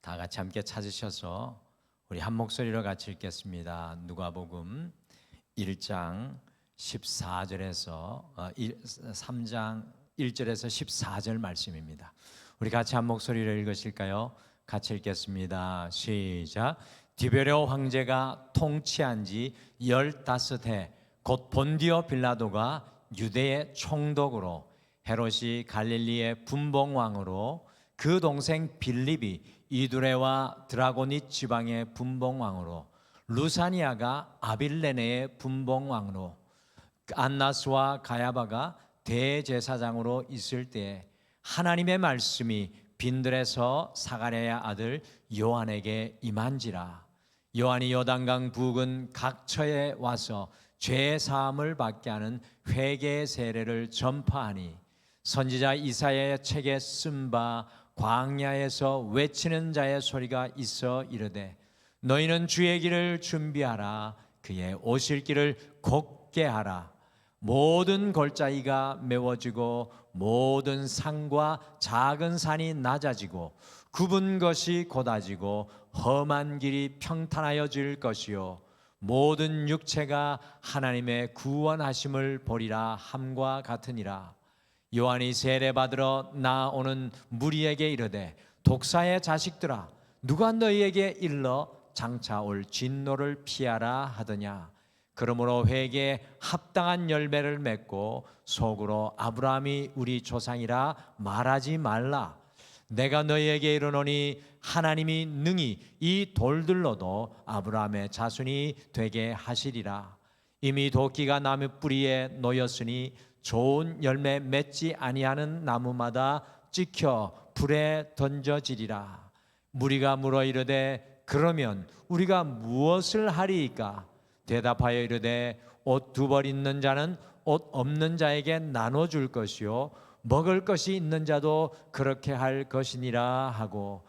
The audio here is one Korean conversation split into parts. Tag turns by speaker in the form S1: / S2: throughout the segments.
S1: 다 같이 함께 찾으셔서 우리 한 목소리로 같이 읽겠습니다. 누가복음 1장 14절에서 3장 1절에서 14절 말씀입니다. 우리 같이 한 목소리로 읽으실까요? 같이 읽겠습니다. 시작. 디베레오 황제가 통치한 지 15해 곧 본디오 빌라도가 유대의 총독으로 헤롯이 갈릴리의 분봉왕으로 그 동생 빌립이 이두레와 드라고니 지방의 분봉왕으로 루사니아가 아빌레네의 분봉왕으로 안나스와 가야바가 대제사장으로 있을 때에 하나님의 말씀이 빈들에서 사가랴의 아들 요한에게 임한지라. 요한이 요단강 부근 각처에 와서 죄 사함을 받게 하는 회개의 세례를 전파하니 선지자 이사야의 책에 쓴 바 광야에서 외치는 자의 소리가 있어 이르되 너희는 주의 길을 준비하라. 그의 오실 길을 곧게 하라. 모든 골짜기가 메워지고 모든 산과 작은 산이 낮아지고 굽은 것이 곧아지고 험한 길이 평탄하여질 것이요 모든 육체가 하나님의 구원하심을 보리라 함과 같으니라. 요한이 세례받으러 나오는 무리에게 이르되 독사의 자식들아 누가 너희에게 일러 장차 올 진노를 피하라 하더냐. 그러므로 회개에 합당한 열매를 맺고 속으로 아브라함이 우리 조상이라 말하지 말라. 내가 너희에게 이르노니 하나님이 능히 이 돌들로도 아브라함의 자손이 되게 하시리라. 이미 도끼가 나무 뿌리에 놓였으니 좋은 열매 맺지 아니하는 나무마다 찍혀 불에 던져지리라. 무리가 물어 이르되 그러면 우리가 무엇을 하리이까? 대답하여 이르되 옷 두 벌 있는 자는 옷 없는 자에게 나눠줄 것이요 먹을 것이 있는 자도 그렇게 할 것이니라 하고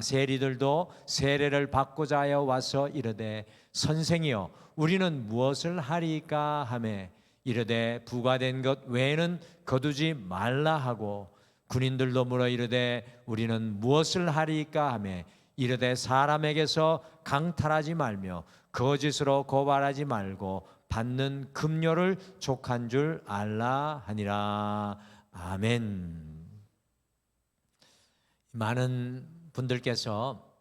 S1: 세리들도 세례를 받고자 하여 와서 이르되 선생이여 우리는 무엇을 하리이까 하매 이르되 부과된 것 외에는 거두지 말라 하고 군인들도 물어 이르되 우리는 무엇을 하리이까 하매 이르되 사람에게서 강탈하지 말며 거짓으로 고발하지 말고 받는 급료를 족한 줄 알라 하니라. 아멘. 많은 분들께서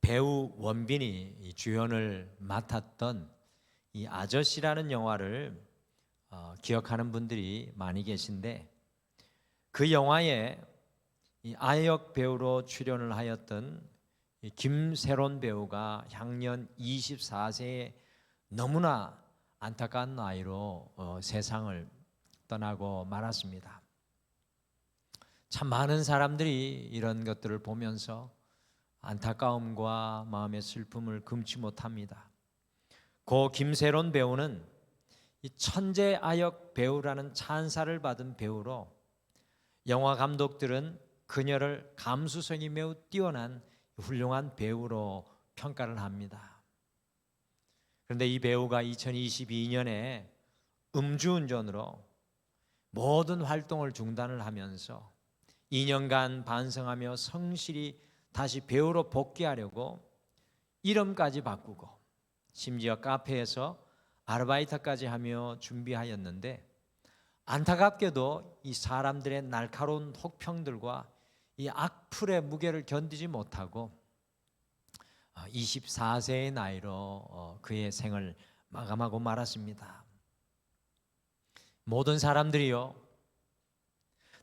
S1: 배우 원빈이 주연을 맡았던 이 아저씨라는 영화를 기억하는 분들이 많이 계신데 그 영화에 이 아역 배우로 출연을 하였던 김세론 배우가 향년 24세에 너무나 안타까운 나이로 세상을 떠나고 말았습니다. 참 많은 사람들이 이런 것들을 보면서 안타까움과 마음의 슬픔을 금치 못합니다. 고 김세론 배우는 이 천재 아역 배우라는 찬사를 받은 배우로 영화 감독들은 그녀를 감수성이 매우 뛰어난 훌륭한 배우로 평가를 합니다. 그런데 이 배우가 2022년에 음주운전으로 모든 활동을 중단을 하면서 2년간 반성하며 성실히 다시 배우로 복귀하려고 이름까지 바꾸고 심지어 카페에서 아르바이트까지 하며 준비하였는데 안타깝게도 이 사람들의 날카로운 혹평들과 이 악플의 무게를 견디지 못하고 24세의 나이로 그의 생을 마감하고 말았습니다. 모든 사람들이요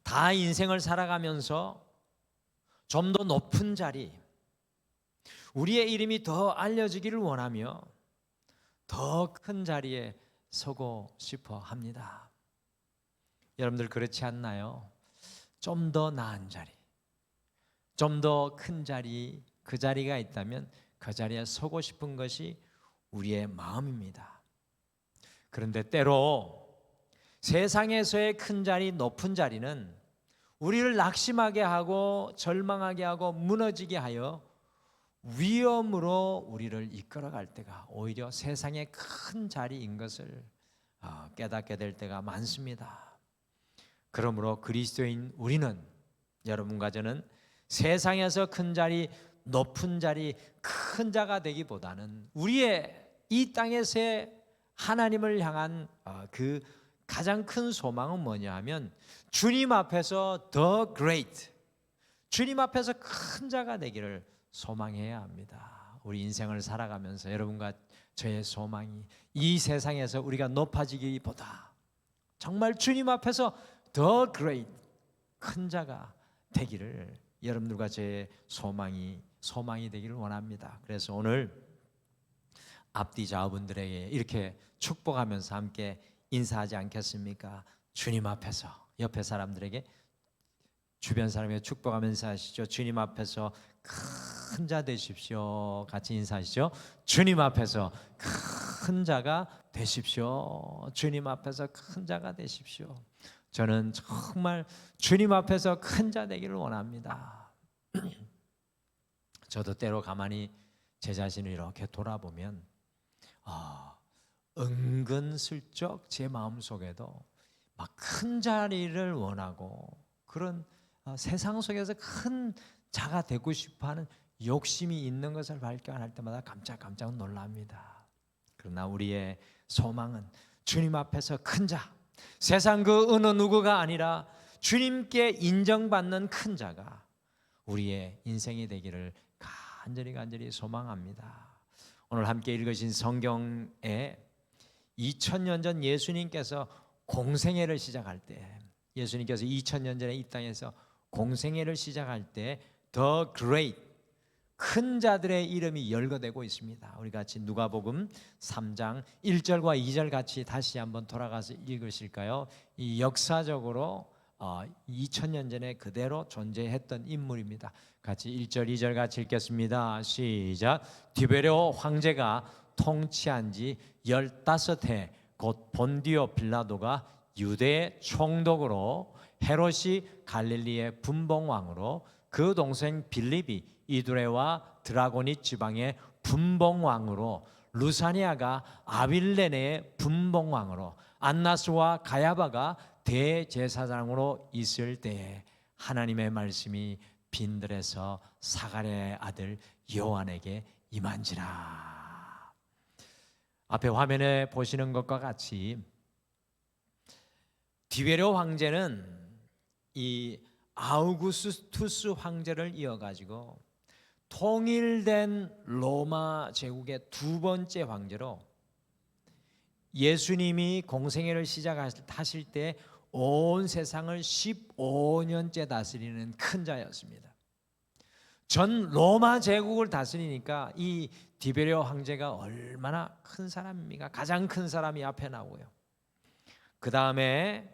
S1: 다 인생을 살아가면서 좀 더 높은 자리, 우리의 이름이 더 알려지기를 원하며 더 큰 자리에 서고 싶어 합니다. 여러분들 그렇지 않나요? 좀 더 나은 자리, 좀 더 큰 자리, 그 자리가 있다면 그 자리에 서고 싶은 것이 우리의 마음입니다. 그런데 때로 세상에서의 큰 자리, 높은 자리는 우리를 낙심하게 하고 절망하게 하고 무너지게 하여 위험으로 우리를 이끌어갈 때가 오히려 세상의 큰 자리인 것을 깨닫게 될 때가 많습니다. 그러므로 그리스도인 우리는, 여러분과 저는 세상에서 큰 자리, 높은 자리, 큰 자가 되기보다는 우리의 이 땅에서의 하나님을 향한 그 가장 큰 소망은 뭐냐 하면 주님 앞에서 the great, 주님 앞에서 큰 자가 되기를 소망해야 합니다. 우리 인생을 살아가면서 여러분과 저의 소망이 이 세상에서 우리가 높아지기보다 정말 주님 앞에서 the great, 큰 자가 되기를 여러분들과 제 소망이 되기를 원합니다. 그래서 오늘 앞뒤 좌우분들에게 이렇게 축복하면서 함께 인사하지 않겠습니까? 주님 앞에서, 옆에 사람들에게, 주변 사람에게 축복하면서 하시죠. 주님 앞에서 큰 자 되십시오. 같이 인사하시죠. 주님 앞에서 큰 자가 되십시오. 주님 앞에서 큰 자가 되십시오. 저는 정말 주님 앞에서 큰 자 되기를 원합니다. 저도 때로 가만히 제 자신을 이렇게 돌아보면 은근슬쩍 제 마음속에도 막 큰 자리를 원하고 그런 세상 속에서 큰 자가 되고 싶어하는 욕심이 있는 것을 발견할 때마다 깜짝 놀랍니다. 그러나 우리의 소망은 주님 앞에서 큰 자, 세상 그 어느 누구가 아니라 주님께 인정받는 큰 자가 우리의 인생이 되기를 간절히 소망합니다. 오늘 함께 읽으신 성경에 2000년 전 예수님께서 공생애를 시작할 때, 예수님께서 2000년 전에 이 땅에서 공생애를 시작할 때 The Great, 큰 자들의 이름이 열거되고 있습니다. 우리 같이 누가복음 3장 1절과 2절 같이 다시 한번 돌아가서 읽으실까요? 이 역사적으로 2000년 전에 그대로 존재했던 인물입니다. 같이 1절 2절 같이 읽겠습니다. 시작. 디베레오 황제가 통치한 지 15해 곧 본디오 빌라도가 유대의 총독으로, 헤롯이 갈릴리의 분봉왕으로, 그 동생 빌립이 이두레와 드라고니 지방의 분봉왕으로, 루사니아가 아빌레네의 분봉왕으로, 안나스와 가야바가 대제사장으로 있을 때에 하나님의 말씀이 빈들에서 사가랴의 아들 요한에게 임한지라. 앞에 화면에 보시는 것과 같이 디베레오 황제는 이 아우구스투스 황제를 이어가지고 통일된 로마 제국의 두 번째 황제로 예수님이 공생애를 시작하실 때 온 세상을 15년째 다스리는 큰 자였습니다. 전 로마 제국을 다스리니까 이 디베레오 황제가 얼마나 큰 사람입니까? 가장 큰 사람이 앞에 나오고요. 그 다음에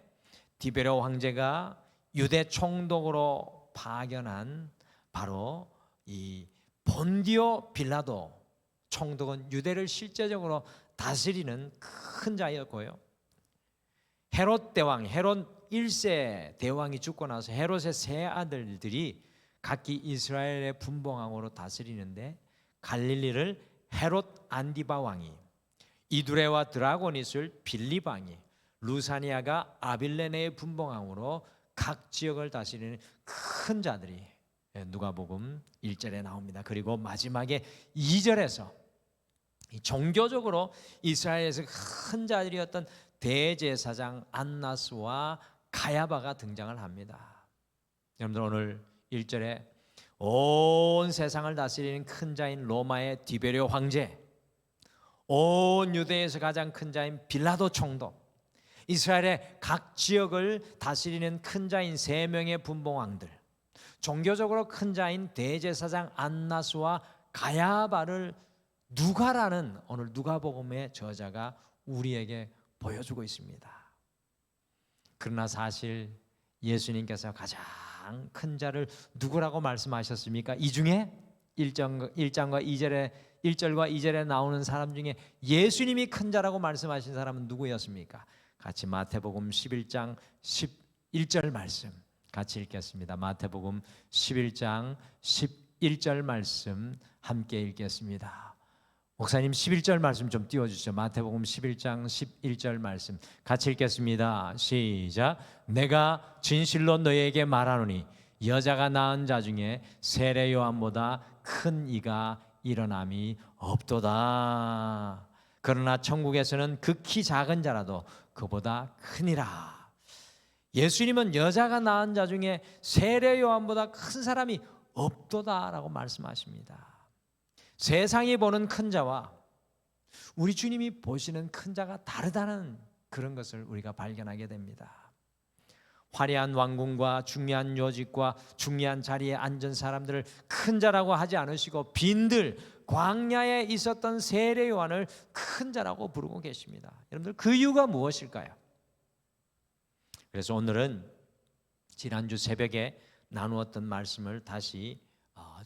S1: 디베레오 황제가 유대 총독으로 파견한 바로 이 본디오 빌라도 총독은 유대를 실제적으로 다스리는 큰 자였고요. 헤롯 대왕, 헤롯 1세 대왕이 죽고 나서 헤롯의 세 아들들이 각기 이스라엘의 분봉왕으로 다스리는데 갈릴리를 헤롯 안디바 왕이, 이두레와 드라고니스를 빌립 왕이, 루사니아가 아빌레네의 분봉왕으로 각 지역을 다스리는 큰 자들이 누가복음 1절에 나옵니다. 그리고 마지막에 2절에서 종교적으로 이스라엘에서 큰 자들이었던 대제사장 안나스와 가야바가 등장을 합니다. 여러분들 오늘 1절에 온 세상을 다스리는 큰 자인 로마의 디베레오 황제, 온 유대에서 가장 큰 자인 빌라도 총독, 이스라엘의 각 지역을 다스리는 큰 자인 3명의 분봉왕들, 종교적으로 큰 자인 대제사장 안나스와 가야바를 누가라는 오늘 누가복음의 저자가 우리에게 보여주고 있습니다. 그러나 사실 예수님께서 가장 큰 자를 누구라고 말씀하셨습니까? 이 중에 1절과 2절에 나오는 사람 중에 예수님이 큰 자라고 말씀하신 사람은 누구였습니까? 같이 마태복음 11장 11절 말씀 같이 읽겠습니다. 마태복음 11장 11절 말씀 함께 읽겠습니다. 목사님 11절 말씀 좀 띄워주시죠. 마태복음 11장 11절 말씀 같이 읽겠습니다. 시작. 내가 진실로 너희에게 말하노니 여자가 낳은 자 중에 세례 요한보다 큰 이가 일어남이 없도다. 그러나 천국에서는 극히 작은 자라도 그보다 크니라. 예수님은 여자가 낳은 자 중에 세례 요한보다 큰 사람이 없도다라고 말씀하십니다. 세상이 보는 큰 자와 우리 주님이 보시는 큰 자가 다르다는 그런 것을 우리가 발견하게 됩니다. 화려한 왕궁과 중요한 요직과 중요한 자리에 앉은 사람들을 큰 자라고 하지 않으시고 빈들 광야에 있었던 세례 요한을 큰 자라고 부르고 계십니다. 여러분들 그 이유가 무엇일까요? 그래서 오늘은 지난주 새벽에 나누었던 말씀을 다시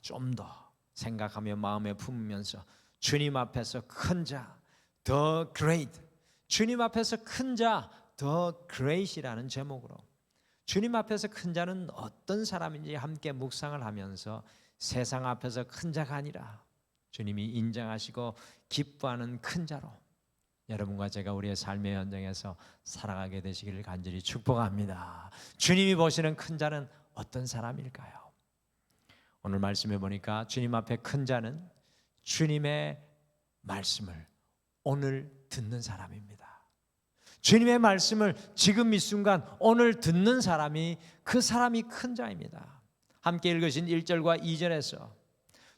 S1: 좀 더 생각하며 마음에 품으면서 주님 앞에서 큰 자, The Great, 주님 앞에서 큰 자, The Great이라는 제목으로 주님 앞에서 큰 자는 어떤 사람인지 함께 묵상을 하면서 세상 앞에서 큰 자가 아니라 주님이 인정하시고 기뻐하는 큰 자로 여러분과 제가 우리의 삶의 현장에서 살아가게 되시기를 간절히 축복합니다. 주님이 보시는 큰 자는 어떤 사람일까요? 오늘 말씀해 보니까 주님 앞에 큰 자는 주님의 말씀을 오늘 듣는 사람입니다. 주님의 말씀을 지금 이 순간 오늘 듣는 사람이 그 사람이 큰 자입니다. 함께 읽으신 1절과 2절에서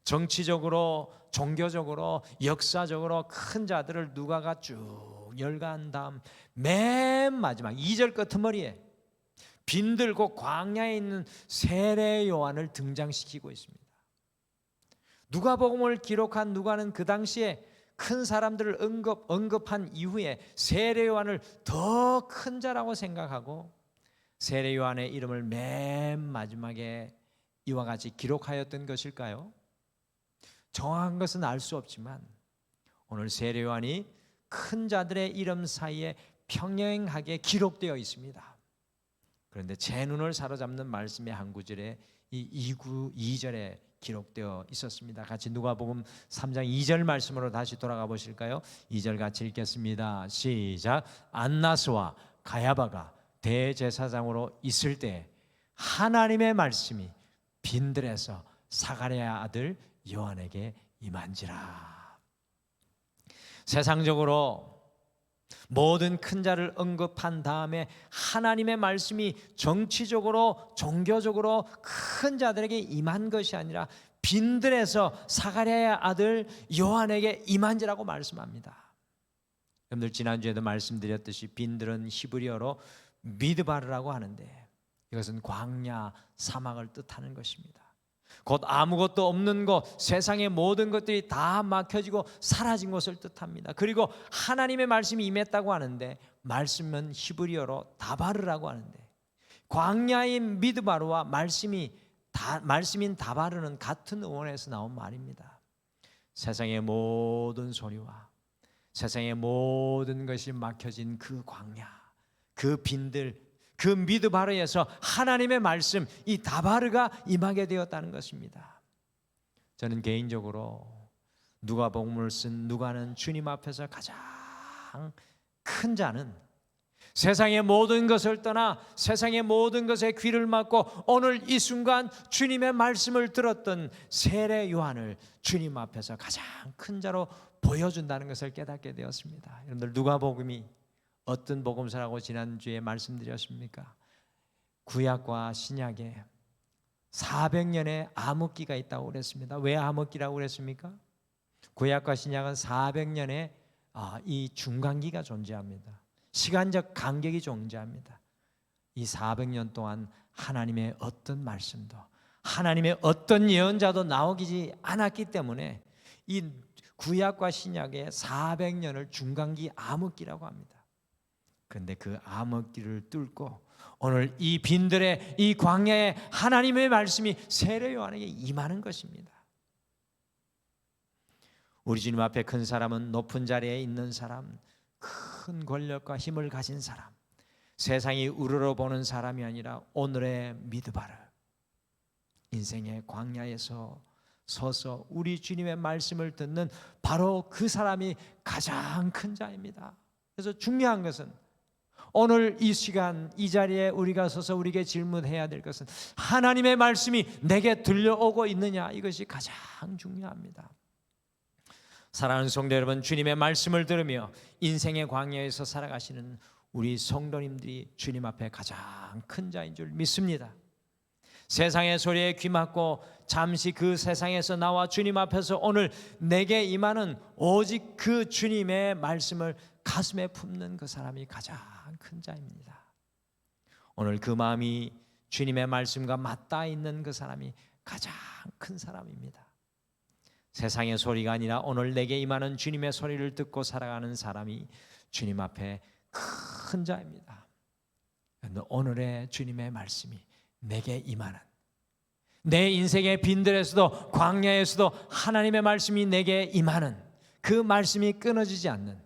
S1: 정치적으로 종교적으로 역사적으로 큰 자들을 누가가 쭉 열거한 다음 맨 마지막 2절 끝머리에 빈들고 광야에 있는 세례 요한을 등장시키고 있습니다. 누가복음을 기록한 누가는 그 당시에 큰 사람들을 언급한 이후에 세례 요한을 더 큰 자라고 생각하고 세례 요한의 이름을 맨 마지막에 이와 같이 기록하였던 것일까요? 정확한 것은 알 수 없지만 오늘 세례 요한이 큰 자들의 이름 사이에 평행하게 기록되어 있습니다. 그런데 제 눈을 사로잡는 말씀의 한 구절에 이 2절에 기록되어 있었습니다. 같이 누가복음 3장 2절 말씀으로 다시 돌아가 보실까요? 2절 같이 읽겠습니다. 시작. 안나스와 가야바가 대제사장으로 있을 때 하나님의 말씀이 빈들에서 사가랴 아들 요한에게 임한지라. 세상적으로 모든 큰 자를 언급한 다음에 하나님의 말씀이 정치적으로 종교적으로 큰 자들에게 임한 것이 아니라 빈들에서 사가랴의 아들 요한에게 임한지라고 말씀합니다. 여러분들 지난주에도 말씀드렸듯이 빈들은 히브리어로 미드바르라고 하는데 이것은 광야 사막을 뜻하는 것입니다. 곧 아무것도 없는 곳, 세상의 모든 것들이 다 막혀지고 사라진 것을 뜻합니다. 그리고 하나님의 말씀이 임했다고 하는데 말씀은 히브리어로 다바르라고 하는데 광야인 미드바르와 말씀인 다바르는 같은 어원에서 나온 말입니다. 세상의 모든 소리와 세상의 모든 것이 막혀진 그 광야, 그 빈들, 그 미드바르에서 하나님의 말씀 이 다바르가 임하게 되었다는 것입니다. 저는 개인적으로 누가복음을 쓴 누가는 주님 앞에서 가장 큰 자는 세상의 모든 것을 떠나 세상의 모든 것에 귀를 막고 오늘 이 순간 주님의 말씀을 들었던 세례 요한을 주님 앞에서 가장 큰 자로 보여준다는 것을 깨닫게 되었습니다. 여러분들 누가복음이 어떤 복음서라고 지난주에 말씀드렸습니까? 구약과 신약에 400년의 암흑기가 있다고 그랬습니다. 왜 암흑기라고 그랬습니까? 구약과 신약은 400년의 이 중간기가 존재합니다. 시간적 간격이 존재합니다. 이 400년 동안 하나님의 어떤 말씀도 하나님의 어떤 예언자도 나오지 않았기 때문에 이 구약과 신약의 400년을 중간기 암흑기라고 합니다. 그런데 그 암흑기를 뚫고 오늘 이 빈들의 이 광야에 하나님의 말씀이 세례 요한에게 임하는 것입니다. 우리 주님 앞에 큰 사람은 높은 자리에 있는 사람, 큰 권력과 힘을 가진 사람, 세상이 우러러보는 사람이 아니라 오늘의 미드바르, 인생의 광야에서 서서 우리 주님의 말씀을 듣는 바로 그 사람이 가장 큰 자입니다. 그래서 중요한 것은 오늘 이 시간 이 자리에 우리가 서서 우리에게 질문해야 될 것은 하나님의 말씀이 내게 들려오고 있느냐, 이것이 가장 중요합니다. 사랑하는 성도 여러분, 주님의 말씀을 들으며 인생의 광야에서 살아가시는 우리 성도님들이 주님 앞에 가장 큰 자인 줄 믿습니다. 세상의 소리에 귀 막고 잠시 그 세상에서 나와 주님 앞에서 오늘 내게 임하는 오직 그 주님의 말씀을 가슴에 품는 그 사람이 가장 큰 자입니다. 오늘 그 마음이 주님의 말씀과 맞닿아 있는 그 사람이 가장 큰 사람입니다. 세상의 소리가 아니라 오늘 내게 임하는 주님의 소리를 듣고 살아가는 사람이 주님 앞에 큰 자입니다. 오늘의 주님의 말씀이 내게 임하는, 내 인생의 빈들에서도 광야에서도 하나님의 말씀이 내게 임하는 그 말씀이 끊어지지 않는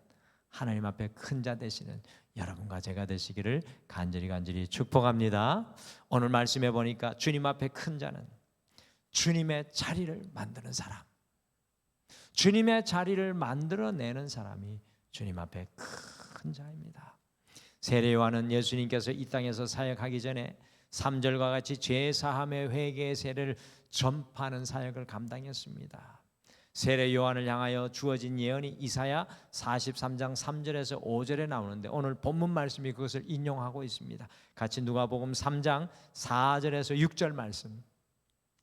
S1: 하나님 앞에 큰 자 되시는 여러분과 제가 되시기를 간절히 축복합니다. 오늘 말씀해 보니까 주님 앞에 큰 자는 주님의 자리를 만드는 사람, 주님의 자리를 만들어내는 사람이 주님 앞에 큰 자입니다. 세례 요한은 예수님께서 이 땅에서 사역하기 전에 3절과 같이 죄사함의 회개의 세례를 전파하는 사역을 감당했습니다. 세례 요한을 향하여 주어진 예언이 이사야 43장 3절에서 5절에 나오는데 오늘 본문 말씀이 그것을 인용하고 있습니다. 같이 누가복음 3장 4절에서 6절 말씀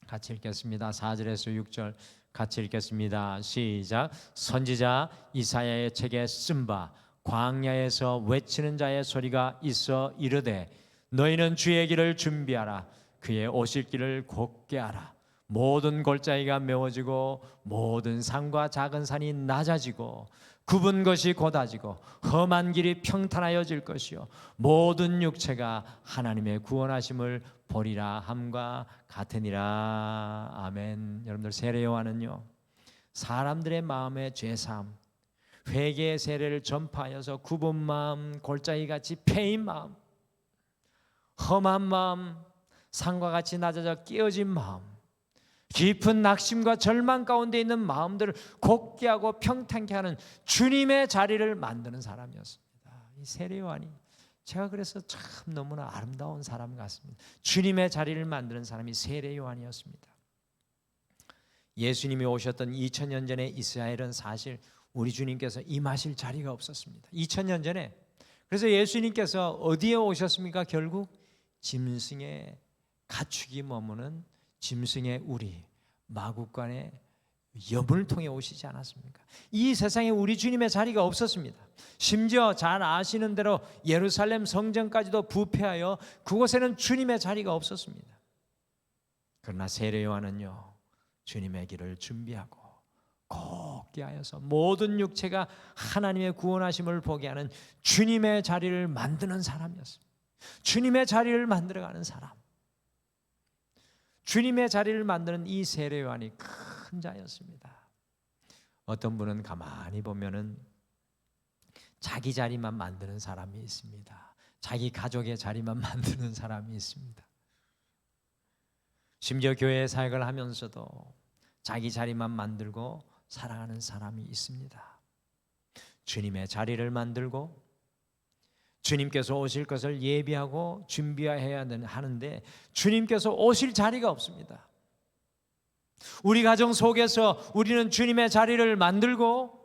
S1: 같이 읽겠습니다. 4절에서 6절 같이 읽겠습니다. 시작. 선지자 이사야의 책에 쓴 바 광야에서 외치는 자의 소리가 있어 이르되 너희는 주의 길을 준비하라. 그의 오실 길을 곧게 하라. 모든 골짜기가 메워지고 모든 산과 작은 산이 낮아지고 굽은 것이 곧아지고 험한 길이 평탄하여질 것이요 모든 육체가 하나님의 구원하심을 보리라 함과 같으니라. 아멘. 여러분들, 세례 요한은요 사람들의 마음의 죄사함, 회개의 세례를 전파하여서 굽은 마음, 골짜기같이 패인 마음, 험한 마음, 산과 같이 낮아져 깨어진 마음, 깊은 낙심과 절망 가운데 있는 마음들을 곧게 하고 평탄케 하는 주님의 자리를 만드는 사람이었습니다. 이 세례 요한이 제가 그래서 참 너무나 아름다운 사람 같습니다. 주님의 자리를 만드는 사람이 세례 요한이었습니다. 예수님이 오셨던 2000년 전에 이스라엘은 사실 우리 주님께서 임하실 자리가 없었습니다. 2000년 전에. 그래서 예수님께서 어디에 오셨습니까? 결국 짐승의 가축이 머무는 짐승의 우리 마구간의 염을 통해 오시지 않았습니까? 이 세상에 우리 주님의 자리가 없었습니다. 심지어 잘 아시는 대로 예루살렘 성전까지도 부패하여 그곳에는 주님의 자리가 없었습니다. 그러나 세례 요한은요 주님의 길을 준비하고 곧게 하여서 모든 육체가 하나님의 구원하심을 보게 하는 주님의 자리를 만드는 사람이었습니다. 주님의 자리를 만들어가는 사람, 주님의 자리를 만드는 이 세례 요한이 큰 자였습니다. 어떤 분은 가만히 보면은 자기 자리만 만드는 사람이 있습니다. 자기 가족의 자리만 만드는 사람이 있습니다. 심지어 교회 사역을 하면서도 자기 자리만 만들고 살아가는 사람이 있습니다. 주님의 자리를 만들고 주님께서 오실 것을 예비하고 준비해야 하는데 주님께서 오실 자리가 없습니다. 우리 가정 속에서 우리는 주님의 자리를 만들고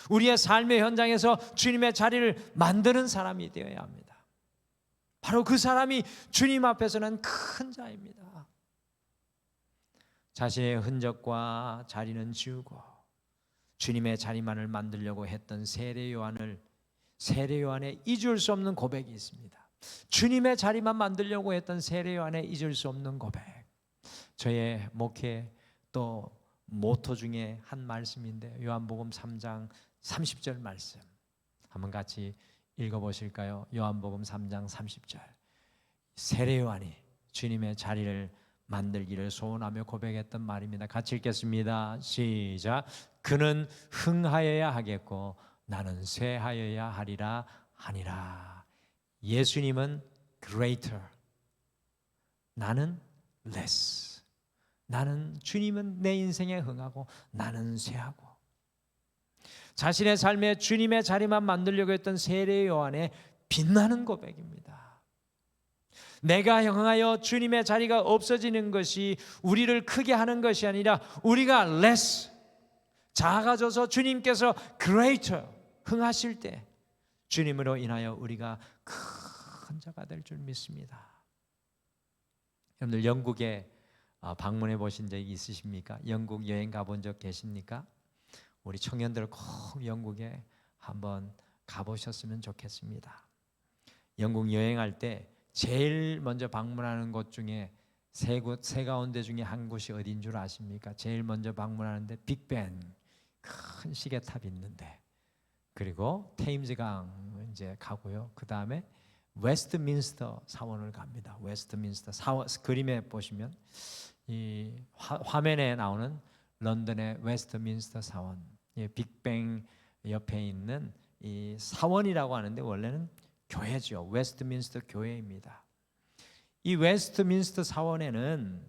S1: 우리의 삶의 현장에서 주님의 자리를 만드는 사람이 되어야 합니다. 바로 그 사람이 주님 앞에서는 큰 자입니다. 자신의 흔적과 자리는 지우고 주님의 자리만을 만들려고 했던 세례 요한의 잊을 수 없는 고백이 있습니다. 주님의 자리만 만들려고 했던 세례 요한의 잊을 수 없는 고백. 저의 목회 또 모토 중에 한 말씀인데 요한복음 3장 30절 말씀 한번 같이 읽어보실까요? 요한복음 3장 30절. 세례 요한이 주님의 자리를 만들기를 소원하며 고백했던 말입니다. 같이 읽겠습니다. 시작. 그는 흥하여야 하겠고 나는 쇠하여야 하리라 하니라. 예수님은 greater, 나는 less. 나는 주님은 내 인생에 흥하고 나는 쇠하고. 자신의 삶에 주님의 자리만 만들려고 했던 세례 요한의 빛나는 고백입니다. 내가 향하여 주님의 자리가 없어지는 것이 우리를 크게 하는 것이 아니라 우리가 less 작아져서 주님께서 greater 흥하실 때 주님으로 인하여 우리가 큰 자가 될 줄 믿습니다. 여러분들 영국에 방문해 보신 적이 있으십니까? 영국 여행 가본 적 계십니까? 우리 청년들 꼭 영국에 한번 가보셨으면 좋겠습니다. 영국 여행할 때 제일 먼저 방문하는 곳 중에 세 가운데 중에 한 곳이 어딘 줄 아십니까? 제일 먼저 방문하는데 빅벤 큰 시계탑이 있는데, 그리고 테임즈강 이제 가고요. 그 다음에 웨스트민스터 사원을 갑니다. 웨스트민스터 사원, 그림에 보시면 이 화면에 나오는 런던의 웨스트민스터 사원, 빅뱅 옆에 있는 이 사원이라고 하는데 원래는 교회죠. 웨스트민스터 교회입니다. 이 웨스트민스터 사원에는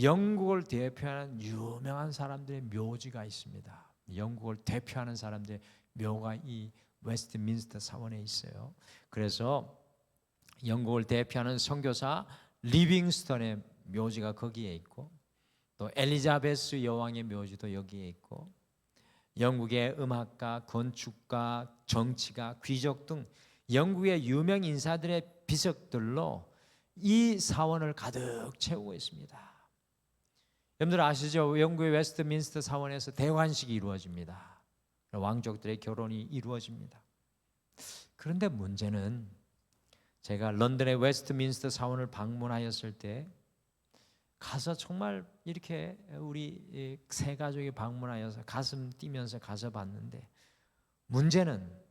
S1: 영국을 대표하는 유명한 사람들의 묘지가 있습니다. 영국을 대표하는 사람들의 묘가 이 웨스트민스터 사원에 있어요. 그래서 영국을 대표하는 선교사 리빙스턴의 묘지가 거기에 있고, 또 엘리자베스 여왕의 묘지도 여기에 있고, 영국의 음악가, 건축가, 정치가, 귀족 등 영국의 유명 인사들의 비석들로 이 사원을 가득 채우고 있습니다. 여러분들 아시죠? 영국의 웨스트민스터 사원에서 대관식이 이루어집니다. 왕족들의 결혼이 이루어집니다. 그런데 문제는 제가 런던의 웨스트민스터 사원을 방문하였을 때 가서 정말 이렇게 우리 세 가족이 방문하여서 가슴 뛰면서 가서 봤는데, 문제는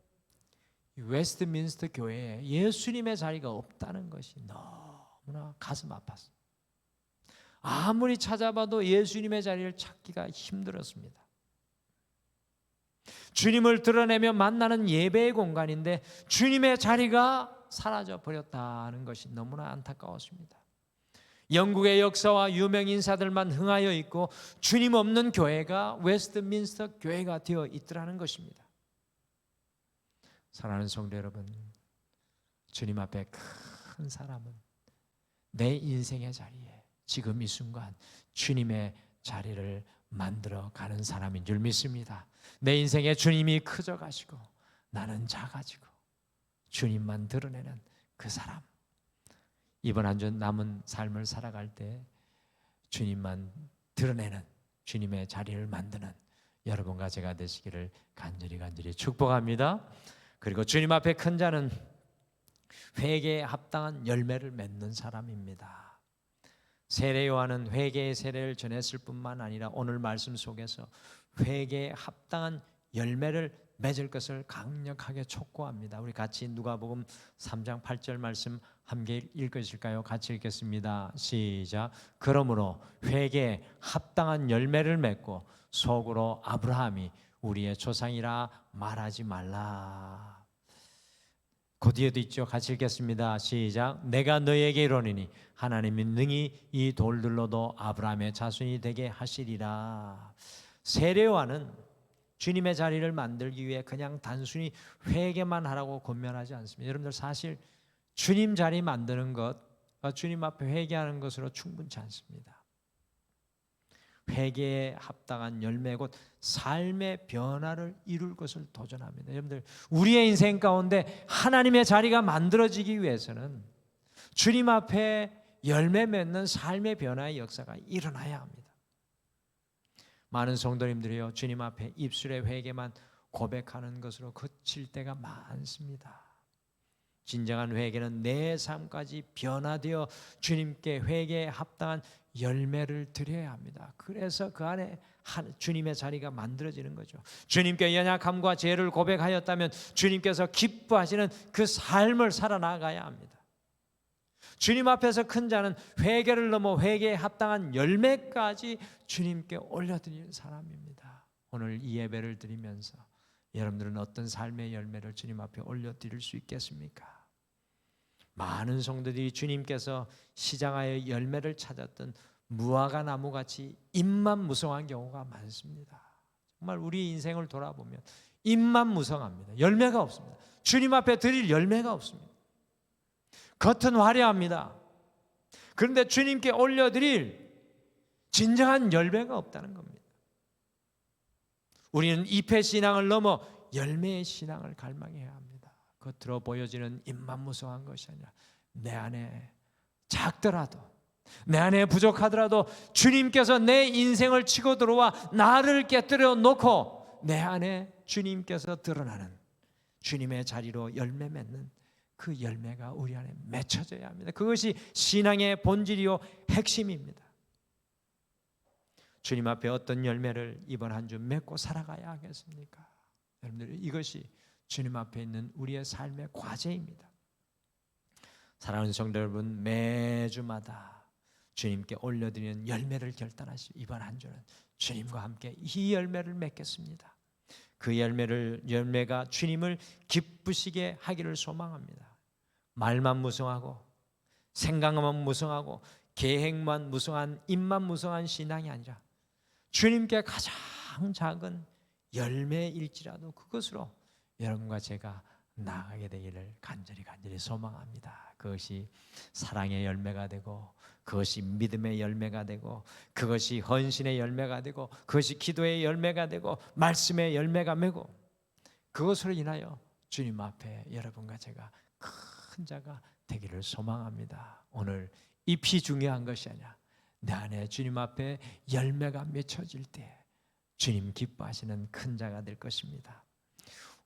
S1: 웨스트민스터 교회에 예수님의 자리가 없다는 것이 너무나 가슴 아팠어요. 아무리 찾아봐도 예수님의 자리를 찾기가 힘들었습니다. 주님을 드러내며 만나는 예배의 공간인데 주님의 자리가 사라져 버렸다는 것이 너무나 안타까웠습니다. 영국의 역사와 유명 인사들만 흥하여 있고 주님 없는 교회가 웨스트민스터 교회가 되어 있더라는 것입니다. 사랑하는 성도 여러분, 주님 앞에 큰 사람은 내 인생의 자리에 지금 이 순간 주님의 자리를 만들어 가는 사람인 줄 믿습니다. 내 인생에 주님이 커져 가시고 나는 작아지고 주님만 드러내는 그 사람, 이번 한 주 남은 삶을 살아갈 때 주님만 드러내는 주님의 자리를 만드는 여러분과 제가 되시기를 간절히 축복합니다. 그리고 주님 앞에 큰 자는 회개에 합당한 열매를 맺는 사람입니다. 세례 요한은 회개의 세례를 전했을 뿐만 아니라 오늘 말씀 속에서 회개에 합당한 열매를 맺을 것을 강력하게 촉구합니다. 우리 같이 누가복음 3장 8절 말씀 함께 읽으실까요? 같이 읽겠습니다. 시작. 그러므로 회개에 합당한 열매를 맺고 속으로 아브라함이 우리의 조상이라 말하지 말라. 그 뒤에도 있죠. 같이 읽겠습니다. 시작. 내가 너에게 이르노니 하나님이 능히 이 돌들로도 아브라함의 자손이 되게 하시리라. 세례 요한은 주님의 자리를 만들기 위해 그냥 단순히 회개만 하라고 권면하지 않습니다. 여러분들 사실 주님 자리 만드는 것, 주님 앞에 회개하는 것으로 충분치 않습니다. 회개에 합당한 열매 곧 삶의 변화를 이룰 것을 도전합니다. 여러분들 우리의 인생 가운데 하나님의 자리가 만들어지기 위해서는 주님 앞에 열매 맺는 삶의 변화의 역사가 일어나야 합니다. 많은 성도님들이요, 주님 앞에 입술의 회개만 고백하는 것으로 그칠 때가 많습니다. 진정한 회개는 내 삶까지 변화되어 주님께 회개에 합당한 열매를 드려야 합니다. 그래서 그 안에 주님의 자리가 만들어지는 거죠. 주님께 연약함과 죄를 고백하였다면 주님께서 기뻐하시는 그 삶을 살아나가야 합니다. 주님 앞에서 큰 자는 회개를 넘어 회개에 합당한 열매까지 주님께 올려드리는 사람입니다. 오늘 이 예배를 드리면서 여러분들은 어떤 삶의 열매를 주님 앞에 올려드릴 수 있겠습니까? 많은 성도들이 주님께서 시장하여 열매를 찾았던 무화과 나무같이 잎만 무성한 경우가 많습니다. 정말 우리 인생을 돌아보면 입만 무성합니다. 열매가 없습니다. 주님 앞에 드릴 열매가 없습니다. 겉은 화려합니다. 그런데 주님께 올려드릴 진정한 열매가 없다는 겁니다. 우리는 잎의 신앙을 넘어 열매의 신앙을 갈망해야 합니다. 겉으로 보여지는 입만 무성한 것이 아니라 내 안에 작더라도, 내 안에 부족하더라도 주님께서 내 인생을 치고 들어와 나를 깨뜨려 놓고 내 안에 주님께서 드러나는 주님의 자리로 열매 맺는 그 열매가 우리 안에 맺혀져야 합니다. 그것이 신앙의 본질이요 핵심입니다. 주님 앞에 어떤 열매를 이번 한 주 맺고 살아가야 하겠습니까? 여러분들, 이것이 주님 앞에 있는 우리의 삶의 과제입니다. 사랑하는 성도 여러분, 매주마다 주님께 올려드리는 열매를 결단하시고 이번 한 주는 주님과 함께 이 열매를 맺겠습니다. 그 열매가 주님을 기쁘시게 하기를 소망합니다. 말만 무성하고 생각만 무성하고 계획만 무성한, 입만 무성한 신앙이 아니라 주님께 가장 작은 열매일지라도 그것으로 여러분과 제가 나아가게 되기를 간절히 소망합니다. 그것이 사랑의 열매가 되고, 그것이 믿음의 열매가 되고, 그것이 헌신의 열매가 되고, 그것이 기도의 열매가 되고, 말씀의 열매가 되고, 그것으로 인하여 주님 앞에 여러분과 제가 큰 자가 되기를 소망합니다. 오늘 잎이 중요한 것이 아니라 내 안에 주님 앞에 열매가 맺혀질 때 주님 기뻐하시는 큰 자가 될 것입니다.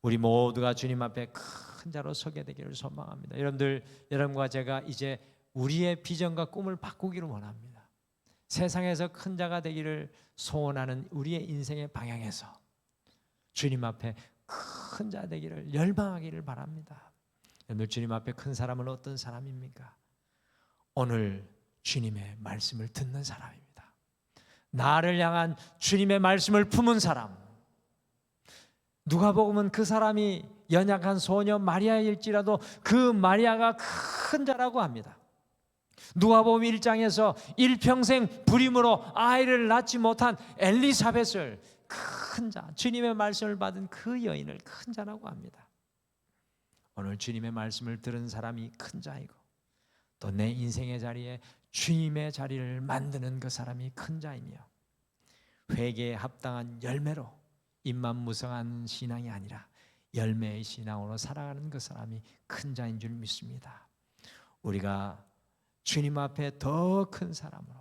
S1: 우리 모두가 주님 앞에 큰 자로 서게 되기를 소망합니다. 여러분들, 여러분과 제가 이제 우리의 비전과 꿈을 바꾸기를 원합니다. 세상에서 큰 자가 되기를 소원하는 우리의 인생의 방향에서 주님 앞에 큰 자 되기를 열망하기를 바랍니다. 여러분들, 주님 앞에 큰 사람은 어떤 사람입니까? 오늘 주님의 말씀을 듣는 사람입니다. 나를 향한 주님의 말씀을 품은 사람. 누가복음은 그 사람이 연약한 소녀 마리아일지라도 그 마리아가 큰 자라고 합니다. 누가복음 1장에서 일평생 불임으로 아이를 낳지 못한 엘리사벳을 큰 자, 주님의 말씀을 받은 그 여인을 큰 자라고 합니다. 오늘 주님의 말씀을 들은 사람이 큰 자이고, 또 내 인생의 자리에 주님의 자리를 만드는 그 사람이 큰 자이며, 회개에 합당한 열매로 입만 무성한 신앙이 아니라 열매의 신앙으로 살아가는 그 사람이 큰 자인 줄 믿습니다. 우리가 주님 앞에 더 큰 사람으로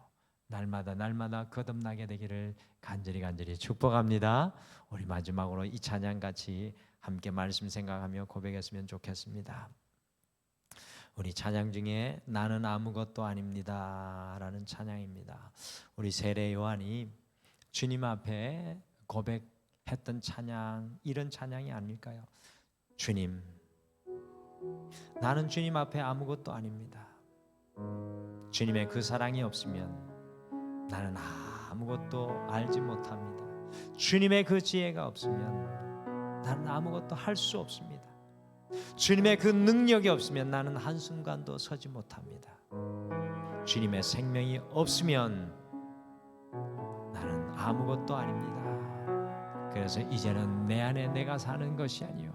S1: 날마다 거듭나게 되기를 간절히 축복합니다. 우리 마지막으로 이 찬양 같이 함께 말씀 생각하며 고백했으면 좋겠습니다. 우리 찬양 중에 나는 아무것도 아닙니다 라는 찬양입니다. 우리 세례 요한이 주님 앞에 고백했던 찬양, 이런 찬양이 아닐까요? 주님, 나는 주님 앞에 아무것도 아닙니다. 주님의 그 사랑이 없으면 나는 아무것도 알지 못합니다. 주님의 그 지혜가 없으면 나는 아무것도 할 수 없습니다. 주님의 그 능력이 없으면 나는 한순간도 서지 못합니다. 주님의 생명이 없으면 나는 아무것도 아닙니다. 그래서 이제는 내 안에 내가 사는 것이 아니요,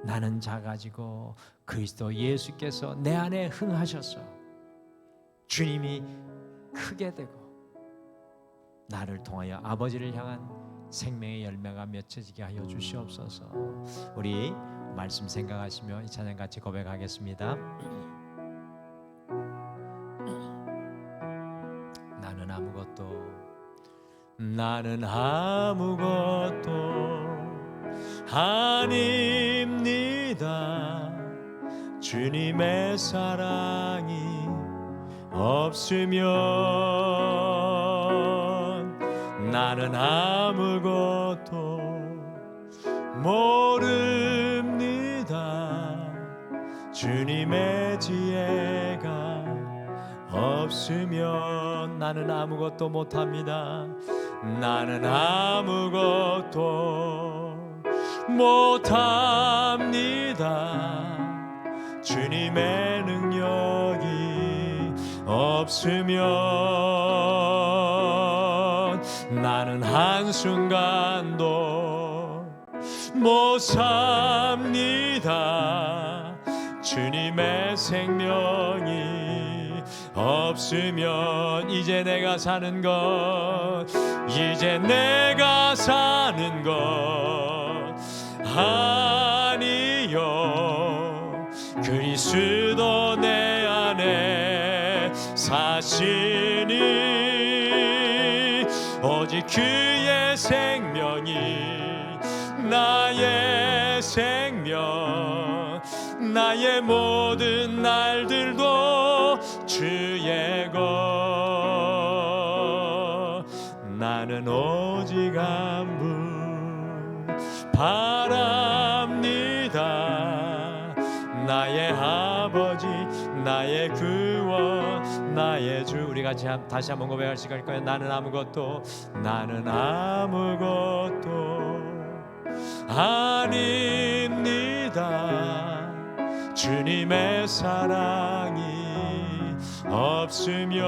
S1: 나는 작아지고 그리스도 예수께서 내 안에 흥하셔서 주님이 크게 되고 나를 통하여 아버지를 향한 생명의 열매가 맺혀지게 하여 주시옵소서. 우리 말씀 생각하시며 이 찬양 같이 고백하겠습니다. 나는 아무것도 아닙니다. 주님의 사랑이 없으면 나는 아무것도 모릅니다. 주님의 지혜가 없으면 나는 아무것도 못합니다. 나는 아무것도 못합니다. 주님의 능력이 없으면 나는 한순간도 못 삽니다. 주님의 생명이 없으면 이제 내가 사는 것, 이제 내가 사는 것 아니요. 그리스도 내 안에 사시니 오직 그의 생명이 나의 생명, 나의 모든 날들도 주의 것. 나는 오직 한 분 바랍니다. 나의 아버지, 나의 구원, 나의 주. 우리 같이 다시 한번 고백할 시간일 거예요. 나는 아무것도 아닙니다. 주님의 사랑이 없으면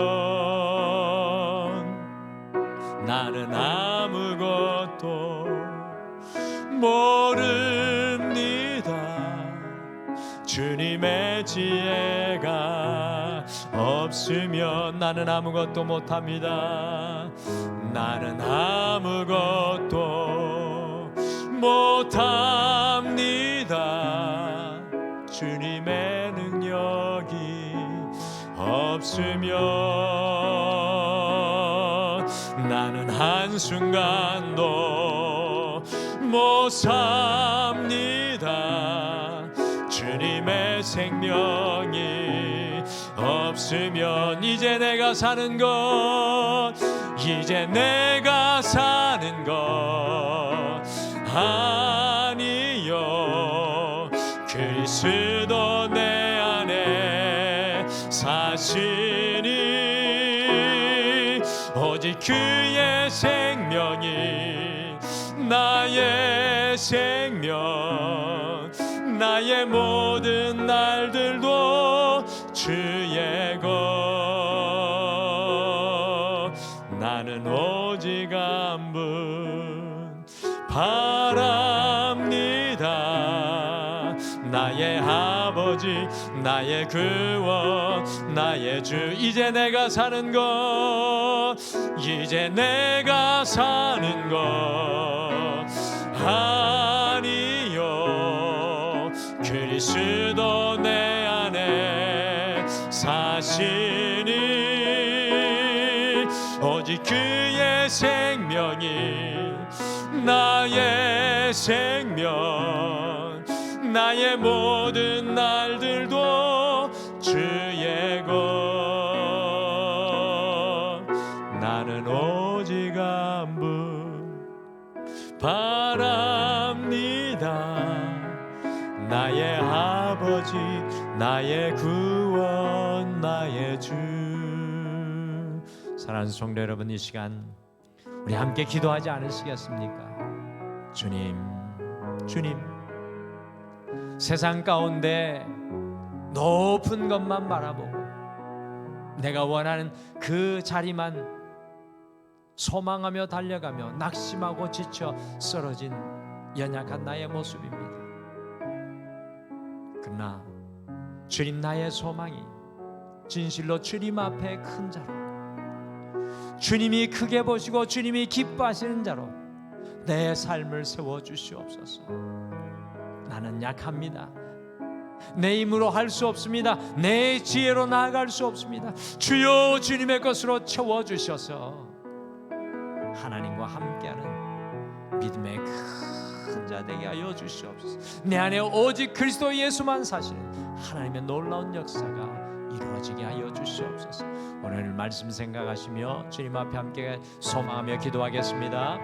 S1: 나는 아무것도 모릅니다. 주님의 지혜가 없으면 나는 아무것도 못합니다. 나는 아무것도 못합니다. 주님의 능력이 없으면 나는 한순간도 못 삽니다. 주님의 생명이 없으면 이제 내가 사는 것, 이제 내가 사는 것 아니요. 그리스도 내 안에 사시니 오직 그의 생명이 나의 생명, 나의 모든 날들도 주의 것. 나는 오직 한 분 바랍니다. 나의 아버지, 나의 구원, 나의 주. 이제 내가 사는 것, 이제 내가 사는 것 아니요. 그리스도 내 안에 사시니 오직 그의 생명이 나의 생명, 나의 모든 날들도 주의 것. 나는 오직 한 분 바랍니다. 나의 아버지, 나의 구원, 나의 주. 사랑하는 성도 여러분, 이 시간 우리 함께 기도하지 않으시겠습니까? 주님, 주님, 세상 가운데 높은 것만 바라보고 내가 원하는 그 자리만 소망하며 달려가며 낙심하고 지쳐 쓰러진 연약한 나의 모습입니다. 그러나 주님, 나의 소망이 진실로 주님 앞에 큰 자로, 주님이 크게 보시고 주님이 기뻐하시는 자로 내 삶을 세워주시옵소서. 나는 약합니다. 내 힘으로 할 수 없습니다. 내 지혜로 나아갈 수 없습니다. 주여, 주님의 것으로 채워주셔서 하나님과 함께하는 믿음의 큰 자 되게 하여 주시옵소서. 내 안에 오직 그리스도 예수만 사시는 하나님의 놀라운 역사가 이루어지게 하여 주시옵소서. 오늘 말씀 생각하시며 주님 앞에 함께 소망하며 기도하겠습니다.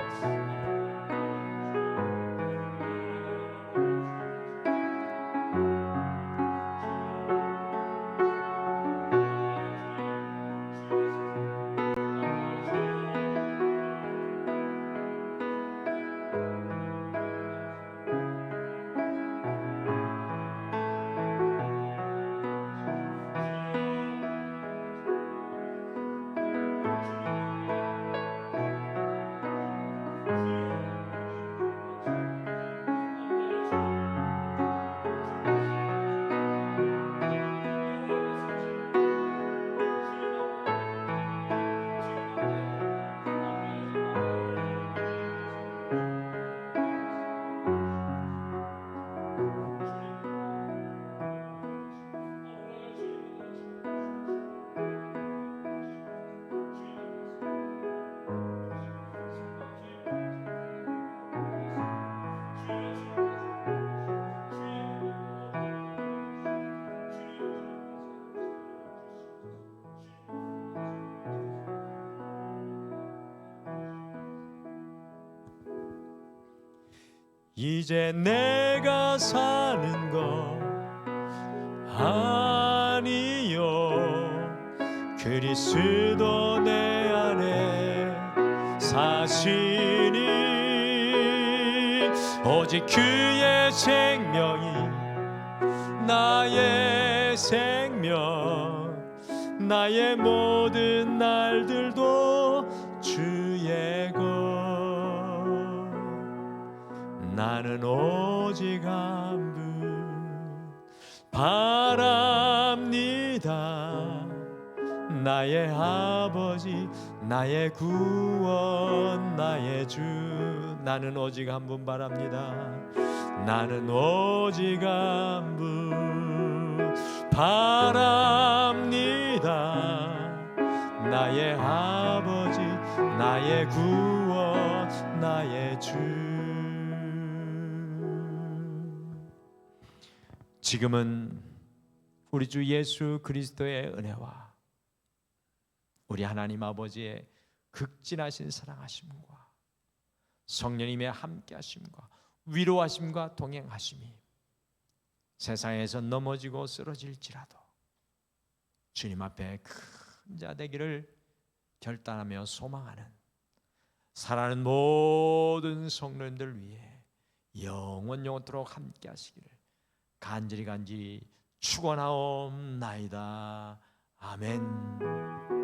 S1: 이제 내가 사는 것 아니요 그리스도 내 안에 사시니 오직 그의 생명이 나의 생명 나의 모든 날들도 주의 것 나는 오직 한 분 바랍니다 나의 아버지 나의 구원 나의 주 나는 오직 한 분 바랍니다 나는 오직 한 분 바랍니다 나의 아버지 나의 구원 나의 주 지금은 우리 주 예수 그리스도의 은혜와 우리 하나님 아버지의 극진하신 사랑하심과 성령님의 함께하심과 위로하심과 동행하심이 세상에서 넘어지고 쓰러질지라도 주님 앞에 큰 자 되기를 결단하며 소망하는 사랑하는 모든 성도님들 위해 영원토록 함께하시기를 간절히 축원하옵나이다. 아멘.